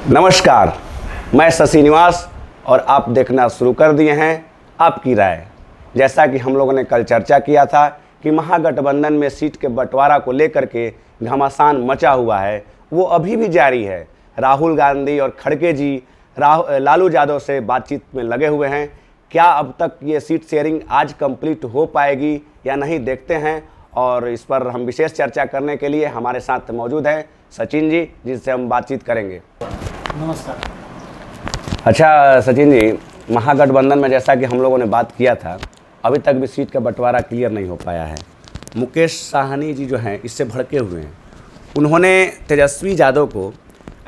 नमस्कार, मैं शशि निवास और आप देखना शुरू कर दिए हैं आपकी राय। जैसा कि हम लोगों ने कल चर्चा किया था कि महागठबंधन में सीट के बंटवारा को लेकर के घमासान मचा हुआ है, वो अभी भी जारी है। राहुल गांधी और खड़गे जी लालू यादव से बातचीत में लगे हुए हैं। क्या अब तक ये सीट शेयरिंग आज कंप्लीट हो पाएगी या नहीं, देखते हैं। और इस पर हम विशेष चर्चा करने के लिए हमारे साथ मौजूद हैं सचिन जी, जिनसे हम बातचीत करेंगे। नमस्कार। अच्छा सचिन जी, महागठबंधन में जैसा कि हम लोगों ने बात किया था, अभी तक भी सीट का बंटवारा क्लियर नहीं हो पाया है। मुकेश साहनी जी जो हैं इससे भड़के हुए हैं। उन्होंने तेजस्वी यादव को,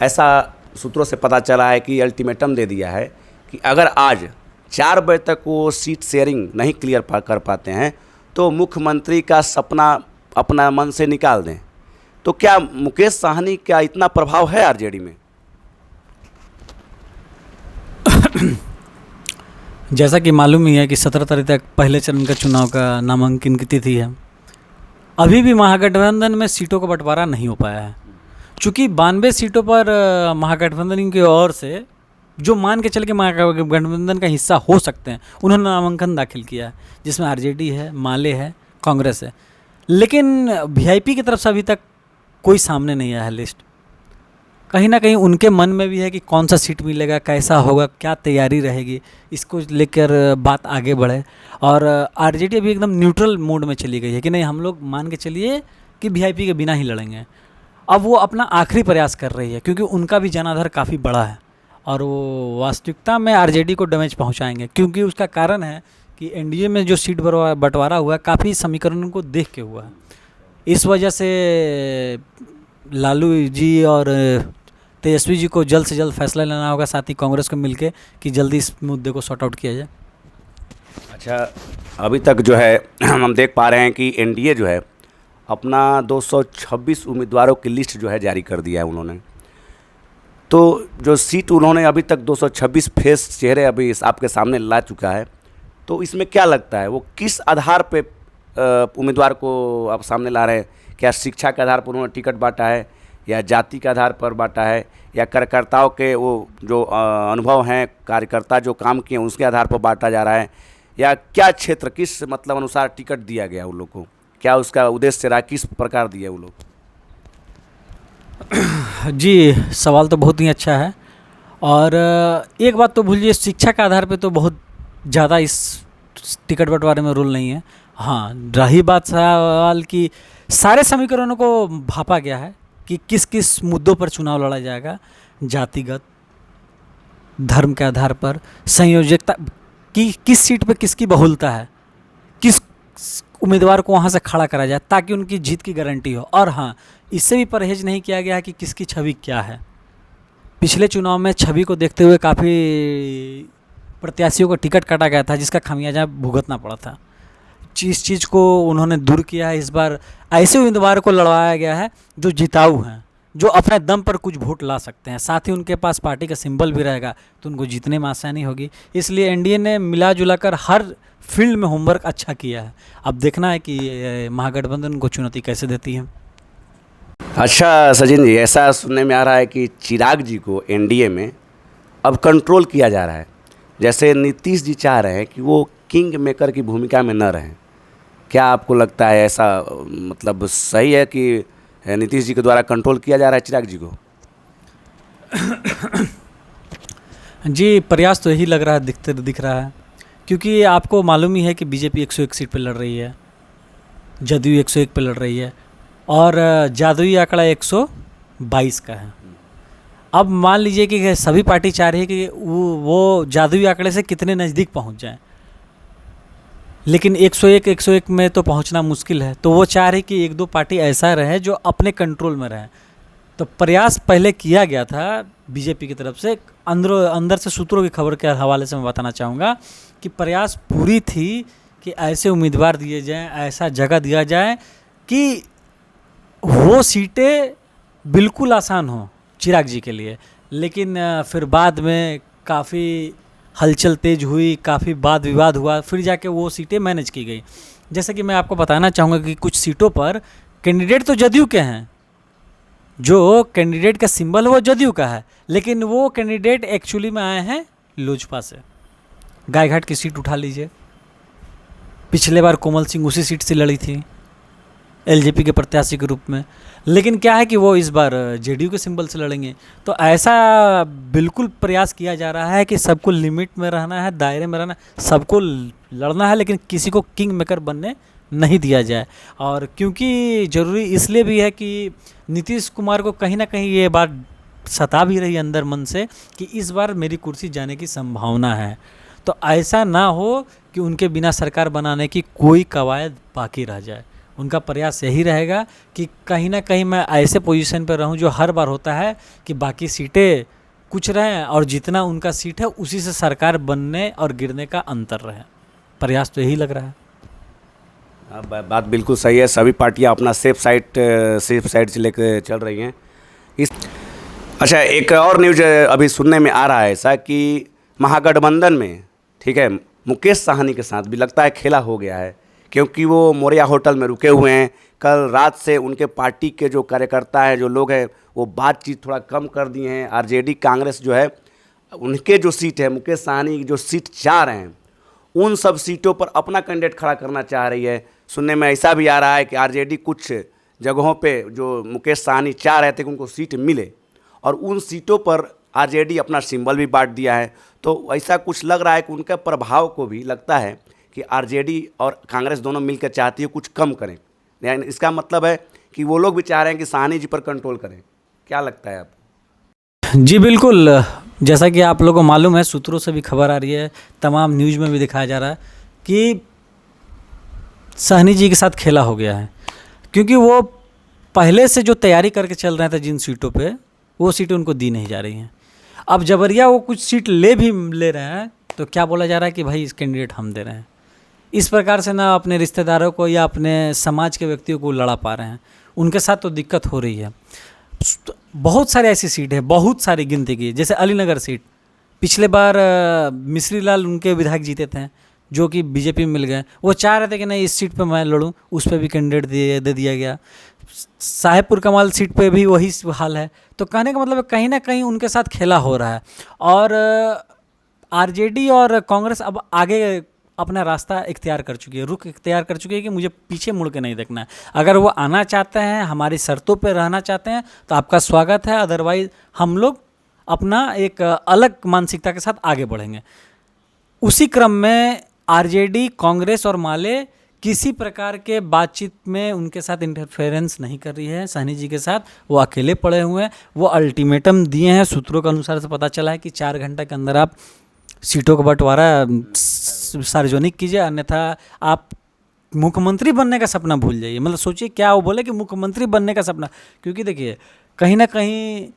ऐसा सूत्रों से पता चला है कि अल्टीमेटम दे दिया है कि अगर आज 4 बजे तक वो सीट शेयरिंग नहीं क्लियर कर पाते हैं तो मुख्यमंत्री का सपना अपना मन से निकाल दें। तो क्या मुकेश साहनी का इतना प्रभाव है आरजेडी में? जैसा कि मालूम ही है कि 17 तारीख तक पहले चरण का चुनाव का नामांकन की तिथि है। अभी भी महागठबंधन में सीटों का बंटवारा नहीं हो पाया है। चूँकि 92 सीटों पर महागठबंधन की ओर से जो मान के चल के महागठबंधन का हिस्सा हो सकते हैं, उन्होंने नामांकन दाखिल किया है, जिसमें आरजेडी है, माले है, कांग्रेस है। लेकिन वीआईपी की तरफ से अभी तक कोई सामने नहीं आया है लिस्ट। कहीं ना कहीं उनके मन में भी है कि कौन सा सीट मिलेगा, कैसा होगा, क्या तैयारी रहेगी, इसको लेकर बात आगे बढ़े। और आरजेडी अभी एकदम न्यूट्रल मोड में चली गई है कि नहीं, हम लोग मान के चलिए कि वीआईपी के बिना ही लड़ेंगे। अब वो अपना आखिरी प्रयास कर रही है, क्योंकि उनका भी जनाधार काफ़ी बड़ा है और वो वास्तविकता में आरजेडी को डैमेज पहुंचाएंगे। क्योंकि उसका कारण है कि एनडीए में जो सीट बंटवारा हुआ है, काफ़ी समीकरणों को देख के हुआ है। इस वजह से लालू जी और तेजस्वी जी को जल्द से जल्द फैसला लेना होगा, साथ ही कांग्रेस को मिलके, कि जल्दी इस मुद्दे को सॉर्ट आउट किया जाए। अच्छा, अभी तक जो है हम देख पा रहे हैं कि एनडीए जो है अपना 226 उम्मीदवारों की लिस्ट जो है जारी कर दिया है उन्होंने। तो जो सीट उन्होंने अभी तक 226 फेस चेहरे अभी आपके सामने ला चुका है, तो इसमें क्या लगता है वो किस आधार पे उम्मीदवार को आप सामने ला रहे हैं? क्या शिक्षा के आधार पर उन्होंने टिकट बांटा है, या जाति के आधार पर बांटा है, या कार्यकर्ताओं के वो जो अनुभव हैं, कार्यकर्ता जो काम किए उसके आधार पर बांटा जा रहा है, या क्या क्षेत्र किस मतलब अनुसार टिकट दिया गया उन लोग को? क्या उसका उद्देश्य रहा, किस प्रकार दिए वो लोग? जी, सवाल तो बहुत ही अच्छा है। और एक बात तो भूलिए, शिक्षा के आधार पे तो बहुत ज़्यादा इस टिकट बंटवारे में रोल नहीं है। हाँ, रही बात सवाल की सारे समीकरणों को भापा गया है कि किस किस मुद्दों पर चुनाव लड़ा जाएगा, जातिगत, धर्म के आधार पर, संयोजकता की, किस सीट पे किसकी बहुलता है, किस उम्मीदवार को वहाँ से खड़ा करा जाए ताकि उनकी जीत की गारंटी हो। और हाँ, इससे भी परहेज नहीं किया गया है कि किसकी छवि क्या है। पिछले चुनाव में छवि को देखते हुए काफ़ी प्रत्याशियों को टिकट काटा गया था, जिसका खामियाजा भुगतना पड़ा था। इस चीज़ को उन्होंने दूर किया है। इस बार ऐसे उम्मीदवार को लड़वाया गया है जो जिताऊ हैं, जो अपने दम पर कुछ वोट ला सकते हैं, साथ ही उनके पास पार्टी का सिंबल भी रहेगा, तो उनको जीतने में आसानी होगी। इसलिए एनडीए ने मिला जुला कर हर फील्ड में होमवर्क अच्छा किया है। अब देखना है कि महागठबंधन को चुनौती कैसे देती है। अच्छा सचिन जी, ऐसा सुनने में आ रहा है कि चिराग जी को एनडीए में अब कंट्रोल किया जा रहा है। जैसे नीतीश जी चाह रहे हैं कि वो किंग मेकर की भूमिका में न रहें। क्या आपको लगता है ऐसा मतलब सही है कि नीतीश जी के द्वारा कंट्रोल किया जा रहा है चिराग जी को? जी, प्रयास तो यही लग रहा है, दिख रहा है। क्योंकि आपको मालूम ही है कि बीजेपी 101 सीट पर लड़ रही है, जदयू 101 पर लड़ रही है, और जादुई आंकड़ा 122 का है। अब मान लीजिए कि सभी पार्टी चाह रही है कि वो जादुई आंकड़े से कितने नज़दीक पहुंच जाएं, लेकिन 101 में तो पहुंचना मुश्किल है। तो वो चाह रही कि 1-2 पार्टी ऐसा रहे जो अपने कंट्रोल में रहे। तो प्रयास पहले किया गया था बीजेपी की तरफ से। अंदर से सूत्रों की खबर के हवाले से मैं बताना चाहूँगा कि प्रयास पूरी थी कि ऐसे उम्मीदवार दिए जाएं, ऐसा जगह दिया जाए कि वो सीटें बिल्कुल आसान हो चिराग जी के लिए। लेकिन फिर बाद में काफ़ी हलचल तेज हुई, काफ़ी वाद विवाद हुआ, फिर जाके वो सीटें मैनेज की गई। जैसे कि मैं आपको बताना चाहूँगा कि कुछ सीटों पर कैंडिडेट तो जदयू के हैं, जो कैंडिडेट का सिंबल है वो जदयू का है, लेकिन वो कैंडिडेट एक्चुअली में आए हैं लोजपा से। गायघाट की सीट उठा लीजिए, पिछले बार कोमल सिंह उसी सीट से लड़ी थी एलजेपी के प्रत्याशी के रूप में, लेकिन क्या है कि वो इस बार जेडीयू के सिंबल से लड़ेंगे। तो ऐसा बिल्कुल प्रयास किया जा रहा है कि सबको लिमिट में रहना है, दायरे में रहना है, सबको लड़ना है, लेकिन किसी को किंग मेकर बनने नहीं दिया जाए। और क्योंकि ज़रूरी इसलिए भी है कि नीतीश कुमार को कहीं ना कहीं ये बात सता भी रही अंदर मन से कि इस बार मेरी कुर्सी जाने की संभावना है। तो ऐसा ना हो कि उनके बिना सरकार बनाने की कोई कवायद बाकी रह जाए। उनका प्रयास यही रहेगा कि कहीं ना कहीं मैं ऐसे पोजीशन पर रहूं जो हर बार होता है कि बाकी सीटें कुछ रहें और जितना उनका सीट है उसी से सरकार बनने और गिरने का अंतर रहे। प्रयास तो यही लग रहा है। बात बिल्कुल सही है, सभी पार्टियां अपना सेफ साइड से लेकर चल रही हैं इस। अच्छा, एक और न्यूज अभी सुनने में आ रहा है ऐसा कि महागठबंधन में, ठीक है, मुकेश साहनी के साथ भी लगता है खेला हो गया है, क्योंकि वो मोरिया होटल में रुके हुए हैं। कल रात से उनके पार्टी के जो कार्यकर्ता हैं, जो लोग हैं, वो बातचीत थोड़ा कम कर दिए हैं। आरजेडी कांग्रेस जो है, उनके जो सीट है, मुकेश साहनी की जो सीट चाह रहे हैं, उन सब सीटों पर अपना कैंडिडेट खड़ा करना चाह रही है। सुनने में ऐसा भी आ रहा है कि आरजेडी कुछ जगहों पे जो मुकेश साहनी चाह रहे थे कि उनको सीट मिले, और उन सीटों पर आरजेडी अपना सिंबल भी बांट दिया है। तो ऐसा कुछ लग रहा है कि उनके प्रभाव को भी लगता है कि आरजेडी और कांग्रेस दोनों मिलकर चाहती है कुछ कम करें। यानी इसका मतलब है कि वो लोग भी चाह रहे हैं कि साहनी जी पर कंट्रोल करें। क्या लगता है आपको? जी बिल्कुल, जैसा कि आप लोगों को मालूम है, सूत्रों से भी खबर आ रही है, तमाम न्यूज़ में भी दिखाया जा रहा है कि साहनी जी के साथ खेला हो गया है। क्योंकि वो पहले से जो तैयारी करके चल रहे थे जिन सीटों पे, वो सीटें उनको दी नहीं जा रही हैं। अब जबरिया वो कुछ सीट ले रहे हैं, तो क्या बोला जा रहा है कि भाई इस कैंडिडेट हम दे रहे हैं। इस प्रकार से ना अपने रिश्तेदारों को या अपने समाज के व्यक्तियों को लड़ा पा रहे हैं। उनके साथ तो दिक्कत हो रही है। बहुत सारे ऐसी सीट है, बहुत सारी गिनती की, जैसे अलीनगर सीट, पिछले बार मिश्री लाल उनके विधायक जीते थे, जो कि बीजेपी में मिल गए। वो चाह रहे थे कि नहीं इस सीट पे मैं लड़ूं, उस पर भी कैंडिडेट दे दिया गया। साहेबपुर कमाल सीट पे भी वही हाल है। तो कहने का मतलब कहीं ना कहीं उनके साथ खेला हो रहा है। और आरजेडी और कांग्रेस अब आगे अपना रास्ता इख्तियार कर चुकी है, रुख इख्तियार कर चुकी है कि मुझे पीछे मुड़ के नहीं देखना है। अगर वो आना चाहते हैं, हमारी शर्तों पे रहना चाहते हैं, तो आपका स्वागत है, अदरवाइज हम लोग अपना एक अलग मानसिकता के साथ आगे बढ़ेंगे। उसी क्रम में आरजेडी, कांग्रेस और माले किसी प्रकार के बातचीत में उनके साथ इंटरफेरेंस नहीं कर रही है। साहनी जी के साथ वो अकेले पड़े हुए हैं। वो अल्टीमेटम दिए हैं, सूत्रों के अनुसार से पता चला है कि 4 घंटे के अंदर आप सीटों का बंटवारा सार्वजनिक कीजिए, अन्यथा आप मुख्यमंत्री बनने का सपना भूल जाइए। मतलब सोचिए क्या वो बोले कि मुख्यमंत्री बनने का सपना। क्योंकि देखिए कहीं ना कहीं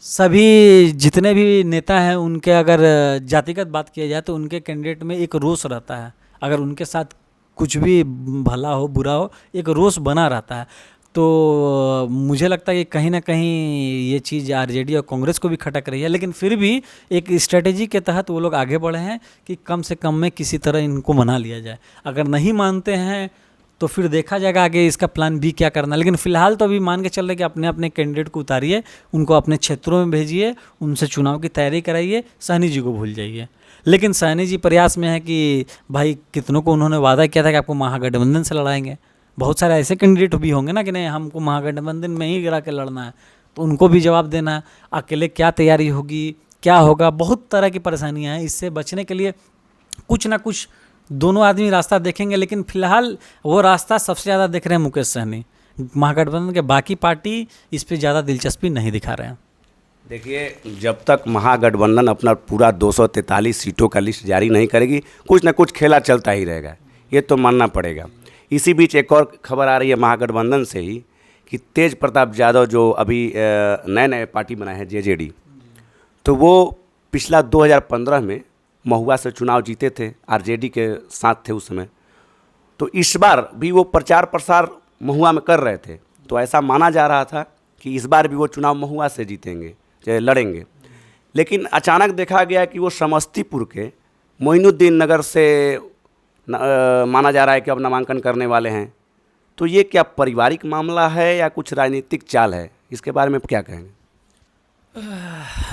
सभी जितने भी नेता हैं, उनके अगर जातिगत बात किया जाए तो उनके कैंडिडेट में एक रोष रहता है। अगर उनके साथ कुछ भी भला हो बुरा हो, एक रोष बना रहता है। तो मुझे लगता है कि कहीं ना कहीं ये चीज़ आरजेडी और कांग्रेस को भी खटक रही है। लेकिन फिर भी एक स्ट्रेटेजी के तहत वो लोग आगे बढ़े हैं कि कम से कम में किसी तरह इनको मना लिया जाए। अगर नहीं मानते हैं तो फिर देखा जाएगा आगे इसका प्लान बी क्या करना। लेकिन फिलहाल तो अभी मान के चल रहे कि अपने अपने कैंडिडेट को उतारिए, उनको अपने क्षेत्रों में भेजिए, उनसे चुनाव की तैयारी कराइए, साहनी जी को भूल जाइए। लेकिन साहनी जी प्रयास में है कि भाई कितनों को उन्होंने वादा किया था कि आपको महागठबंधन से लड़ाएंगे। बहुत सारे ऐसे कैंडिडेट भी होंगे ना कि नहीं हमको महागठबंधन में ही गिरा के लड़ना है, तो उनको भी जवाब देना है। अकेले क्या तैयारी होगी, क्या होगा, बहुत तरह की परेशानियाँ हैं। इससे बचने के लिए कुछ ना कुछ दोनों आदमी रास्ता देखेंगे। लेकिन फिलहाल वो रास्ता सबसे ज़्यादा देख रहे हैं मुकेश सहनी। महागठबंधन के बाकी पार्टी इस पर ज़्यादा दिलचस्पी नहीं दिखा रहे हैं। देखिए, जब तक महागठबंधन अपना पूरा 243 सीटों का लिस्ट जारी नहीं करेगी, कुछ ना कुछ खेला चलता ही रहेगा, ये तो मानना पड़ेगा। इसी बीच एक और खबर आ रही है महागठबंधन से ही कि तेज प्रताप यादव जो अभी नए पार्टी बनाए हैं जेजेडी, तो वो पिछला 2015 में महुआ से चुनाव जीते थे, आरजेडी के साथ थे उस समय। तो इस बार भी वो प्रचार प्रसार महुआ में कर रहे थे। तो ऐसा माना जा रहा था कि इस बार भी वो चुनाव महुआ से जीतेंगे, चाहे लड़ेंगे। लेकिन अचानक देखा गया कि वो समस्तीपुर के मोइनुद्दीन नगर से माना जा रहा है कि अब नामांकन करने वाले हैं। तो ये क्या पारिवारिक मामला है या कुछ राजनीतिक चाल है, इसके बारे में आप क्या कहेंगे?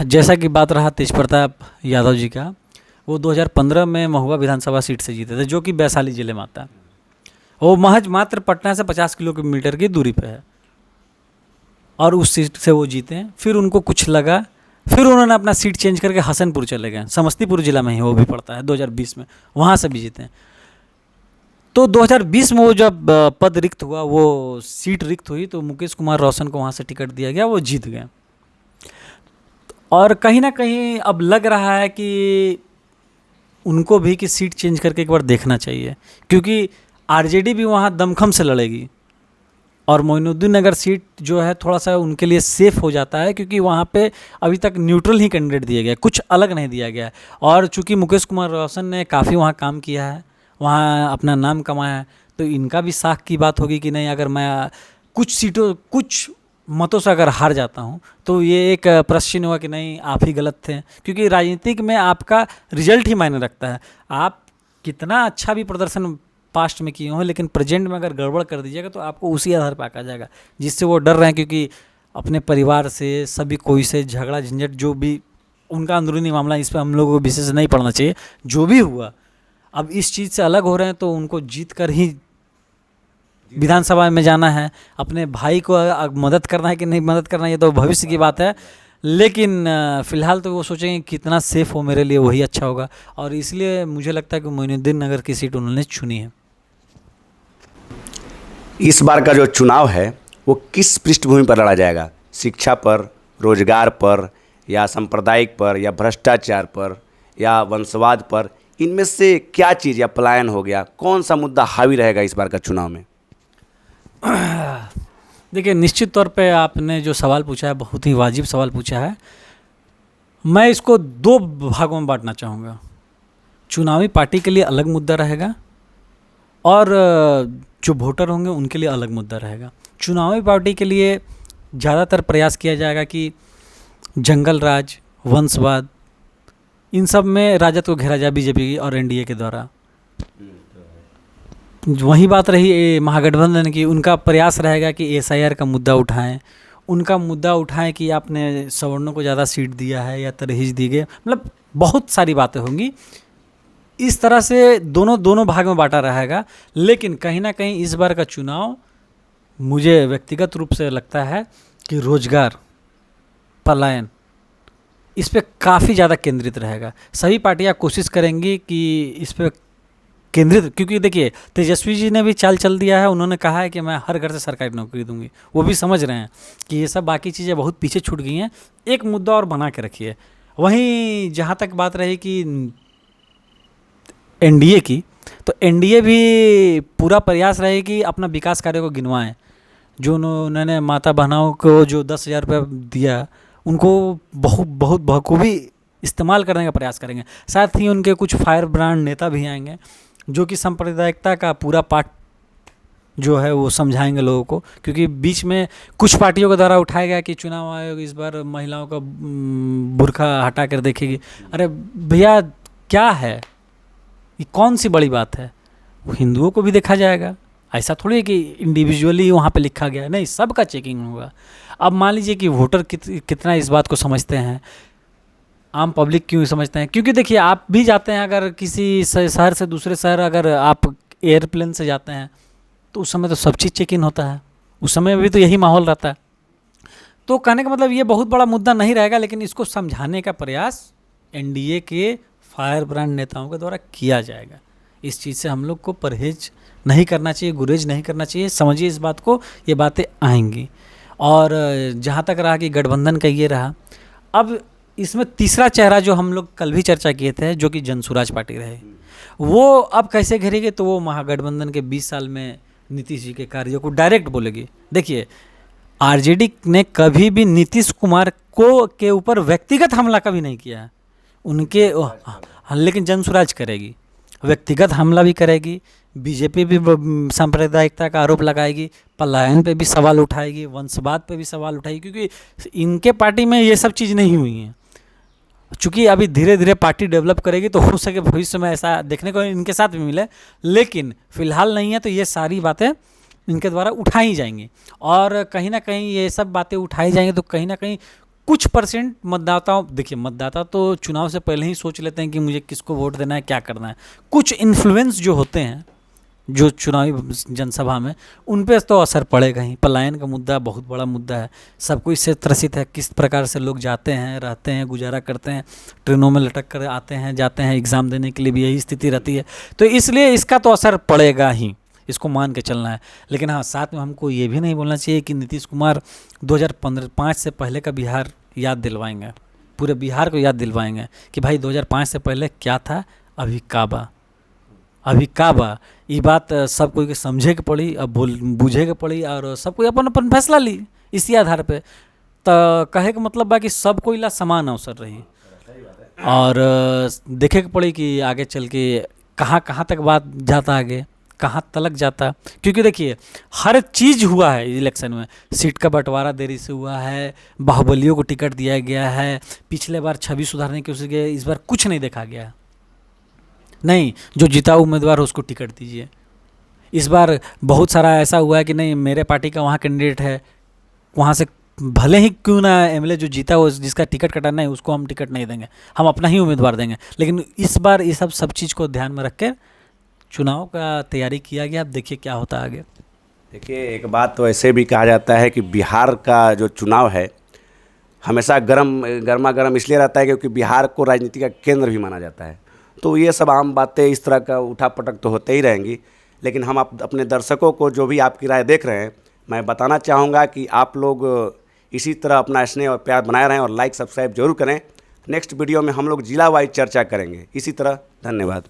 जैसा कि बात रहा तेज प्रताप यादव जी का, वो 2015 में महुआ विधानसभा सीट से जीते थे, जो कि वैशाली जिले में आता है। वो महज मात्र पटना से 50 किलोमीटर की दूरी पे है, और उस सीट से वो जीते हैं। फिर उनको कुछ लगा, फिर उन्होंने अपना सीट चेंज करके हसनपुर चले गए, समस्तीपुर जिला में ही वो भी पड़ता है, 2020 में वहाँ से भी जीते हैं। तो 2020 में वो जब पद रिक्त हुआ, वो सीट रिक्त हुई, तो मुकेश कुमार रोशन को वहाँ से टिकट दिया गया, वो जीत गए। और कहीं ना कहीं अब लग रहा है कि उनको भी कि सीट चेंज करके एक बार देखना चाहिए, क्योंकि आरजेडी भी वहाँ दमखम से लड़ेगी, और मोइनुद्दीन नगर सीट जो है थोड़ा सा उनके लिए सेफ हो जाता है, क्योंकि वहाँ पे अभी तक न्यूट्रल ही कैंडिडेट दिया गया, कुछ अलग नहीं दिया गया है। और चूंकि मुकेश कुमार रोशन ने काफ़ी वहाँ काम किया है, वहाँ अपना नाम कमाया है, तो इनका भी साख की बात होगी कि नहीं, अगर मैं कुछ मतों से अगर हार जाता हूँ तो ये एक प्रश्न हुआ कि नहीं, आप ही गलत थे। क्योंकि राजनीतिक में आपका रिजल्ट ही मायने रखता है। आप कितना अच्छा भी प्रदर्शन पास्ट में किए हों, लेकिन प्रेजेंट में अगर गड़बड़ कर दीजिएगा तो आपको उसी आधार पर आका जाएगा, जिससे वो डर रहे हैं, क्योंकि अपने परिवार से सभी कोई से झगड़ा झंझट जो भी उनका अंदरूनी मामला, इस पर हम लोगों को विशेष नहीं पढ़ना चाहिए। जो भी हुआ, अब इस चीज़ से अलग हो रहे हैं, तो उनको जीत कर ही विधानसभा में जाना है। अपने भाई को मदद करना है कि नहीं मदद करना है, ये तो भविष्य की बात है, लेकिन फ़िलहाल तो वो सोचेंगे कितना सेफ़ हो मेरे लिए, वही अच्छा होगा। और इसलिए मुझे लगता है कि मोइनुद्दीन नगर की सीट उन्होंने चुनी है। इस बार का जो चुनाव है वो किस पृष्ठभूमि पर लड़ा जाएगा? शिक्षा पर, रोजगार पर, या सांप्रदायिक पर, या भ्रष्टाचार पर, या वंशवाद पर? इनमें से क्या चीज़, या पलायन हो गया, कौन सा मुद्दा हावी रहेगा इस बार का चुनाव में? देखिए, निश्चित तौर पे आपने जो सवाल पूछा है बहुत ही वाजिब सवाल पूछा है। मैं इसको दो भागों में बांटना चाहूँगा। चुनावी पार्टी के लिए अलग मुद्दा रहेगा, और जो वोटर होंगे उनके लिए अलग मुद्दा रहेगा। चुनावी पार्टी के लिए ज़्यादातर प्रयास किया जाएगा कि जंगल राज, वंशवाद, इन सब में राजद को घेरा जाए बीजेपी और एनडीए के द्वारा। वही बात रही महागठबंधन की, उनका प्रयास रहेगा कि एसआईआर का मुद्दा उठाएं, उनका मुद्दा उठाएं कि आपने सवर्णों को ज़्यादा सीट दिया है या तरहीज दी गई, मतलब बहुत सारी बातें होंगी। इस तरह से दोनों भाग में बांटा रहेगा। लेकिन कहीं ना कहीं इस बार का चुनाव मुझे व्यक्तिगत रूप से लगता है कि रोजगार, पलायन, इस पे काफ़ी ज़्यादा केंद्रित रहेगा। सभी पार्टियां कोशिश करेंगी कि इस पे केंद्रित, क्योंकि देखिए तेजस्वी जी ने भी चाल चल दिया है, उन्होंने कहा है कि मैं हर घर से सरकारी नौकरी दूंगी। वो भी समझ रहे हैं कि ये सब बाकी चीज़ें बहुत पीछे छूट गई हैं, एक मुद्दा और बना के रखिए। वहीं जहाँ तक बात रही कि एनडीए की, तो एनडीए भी पूरा प्रयास रहे कि अपना विकास कार्य को गिनवाएं। जो उन्होंने माता बहनों को जो 10,000 रुपये दिया, उनको बहुत बखूबी इस्तेमाल करने का प्रयास करेंगे। साथ ही उनके कुछ फायर ब्रांड नेता भी आएंगे, जो कि सांप्रदायिकता का पूरा पाठ जो है वो समझाएंगे लोगों को। क्योंकि बीच में कुछ पार्टियों के द्वारा उठाया गया कि चुनाव आयोग इस बार महिलाओं का बुर्का हटा कर देखेगी। अरे भैया, क्या है ये, कौन सी बड़ी बात है? हिंदुओं को भी देखा जाएगा, ऐसा थोड़ी है कि इंडिविजुअली वहाँ पे लिखा गया, नहीं, सबका चेकिंग होगा। अब मान लीजिए कि वोटर कितना इस बात को समझते हैं, आम पब्लिक क्यों समझते हैं? क्योंकि देखिए, आप भी जाते हैं अगर किसी शहर से दूसरे शहर, अगर आप एयरप्लेन से जाते हैं तो उस समय तो सब चीज़ चेक इन होता है, उस समय भी तो यही माहौल रहता है। तो कहने का मतलब ये बहुत बड़ा मुद्दा नहीं रहेगा, लेकिन इसको समझाने का प्रयास एनडीए के फायर ब्रांड नेताओं के द्वारा किया जाएगा। इस चीज़ से हम लोग को परहेज नहीं करना चाहिए, गुरेज नहीं करना चाहिए। समझिए इस बात को, ये बातें आएंगी। और जहाँ तक रहा कि गठबंधन का ये रहा, अब इसमें तीसरा चेहरा जो हम लोग कल भी चर्चा किए थे, जो कि जनसुराज पार्टी रहे, वो अब कैसे घेरेगी? तो वो महागठबंधन के 20 साल में नीतीश जी के कार्यों को डायरेक्ट बोलेगी। देखिए, आरजेडी ने कभी भी नीतीश कुमार को के ऊपर व्यक्तिगत हमला कभी नहीं किया है उनके, लेकिन जनसुराज करेगी, व्यक्तिगत हमला भी करेगी, बीजेपी भी सांप्रदायिकता का आरोप लगाएगी, पलायन पे भी सवाल उठाएगी, वंशवाद पे भी सवाल उठाएगी, क्योंकि इनके पार्टी में ये सब चीज़ नहीं हुई हैं। चूँकि अभी धीरे धीरे पार्टी डेवलप करेगी, तो हो सके भविष्य में ऐसा देखने को इनके साथ भी मिले, लेकिन फिलहाल नहीं है। तो ये सारी बातें इनके द्वारा उठाई जाएंगी, और कहीं ना कहीं ये सब बातें उठाई जाएंगी तो कहीं ना कहीं कुछ परसेंट मतदाताओं, देखिए मतदाता तो चुनाव से पहले ही सोच लेते हैं कि मुझे किसको वोट देना है, क्या करना है। कुछ इन्फ्लुएंस जो होते हैं जो चुनावी जनसभा में, उन पे तो असर पड़ेगा ही। पलायन का मुद्दा बहुत बड़ा मुद्दा है, सबको इससे त्रसित है। किस प्रकार से लोग जाते हैं, रहते हैं, गुजारा करते हैं, ट्रेनों में लटक कर आते हैं, जाते हैं, एग्ज़ाम देने के लिए भी यही स्थिति रहती है। तो इसलिए इसका तो असर पड़ेगा ही, इसको मान के चलना है। लेकिन हाँ, साथ में हमको ये भी नहीं बोलना चाहिए कि नीतीश कुमार 2005 से पहले का बिहार याद दिलवाएंगे, पूरे बिहार को याद दिलवाएंगे कि भाई 2005 से पहले क्या था, अभी का बा, अभी का बा। ये बात सब कोई के समझे के पड़ी, अब बूझे के पड़ी, और सब कोई अपन अपन फैसला ली इसी आधार पे। तो कहे का मतलब बा कि सब कोई ला समान अवसर रही, और देखे के पड़ी कि आगे चल के कहाँ कहाँ तक बात जाता, आगे कहाँ तलक जाता। क्योंकि देखिए हर चीज़ हुआ है इलेक्शन में, सीट का बंटवारा देरी से हुआ है, बाहुबलियों को टिकट दिया गया है, पिछले बार छवि सुधारने की कोशिश की, इस बार कुछ नहीं देखा गया। नहीं, जो जीता उम्मीदवार हो उसको टिकट दीजिए। इस बार बहुत सारा ऐसा हुआ है कि नहीं, मेरे पार्टी का वहाँ कैंडिडेट है, वहाँ से भले ही क्यों ना एमएलए जो जीता हो, जिसका टिकट कटाना है उसको हम टिकट नहीं देंगे, हम अपना ही उम्मीदवार देंगे। लेकिन इस बार ये सब चीज़ को ध्यान में रख के चुनाव का तैयारी किया गया। अब देखिए क्या होता है आगे। देखिए, एक बात तो ऐसे भी कहा जाता है कि बिहार का जो चुनाव है हमेशा गर्मा गर्म इसलिए रहता है क्योंकि बिहार को राजनीति का केंद्र भी माना जाता है। तो ये सब आम बातें, इस तरह का उठा पटक तो होते ही रहेंगी। लेकिन हम अपने दर्शकों को, जो भी आपकी राय देख रहे हैं, मैं बताना चाहूँगा कि आप लोग इसी तरह अपना स्नेह और प्यार बनाए रहें और लाइक सब्सक्राइब जरूर करें। नेक्स्ट वीडियो में हम लोग जिला वाइज चर्चा करेंगे इसी तरह। धन्यवाद।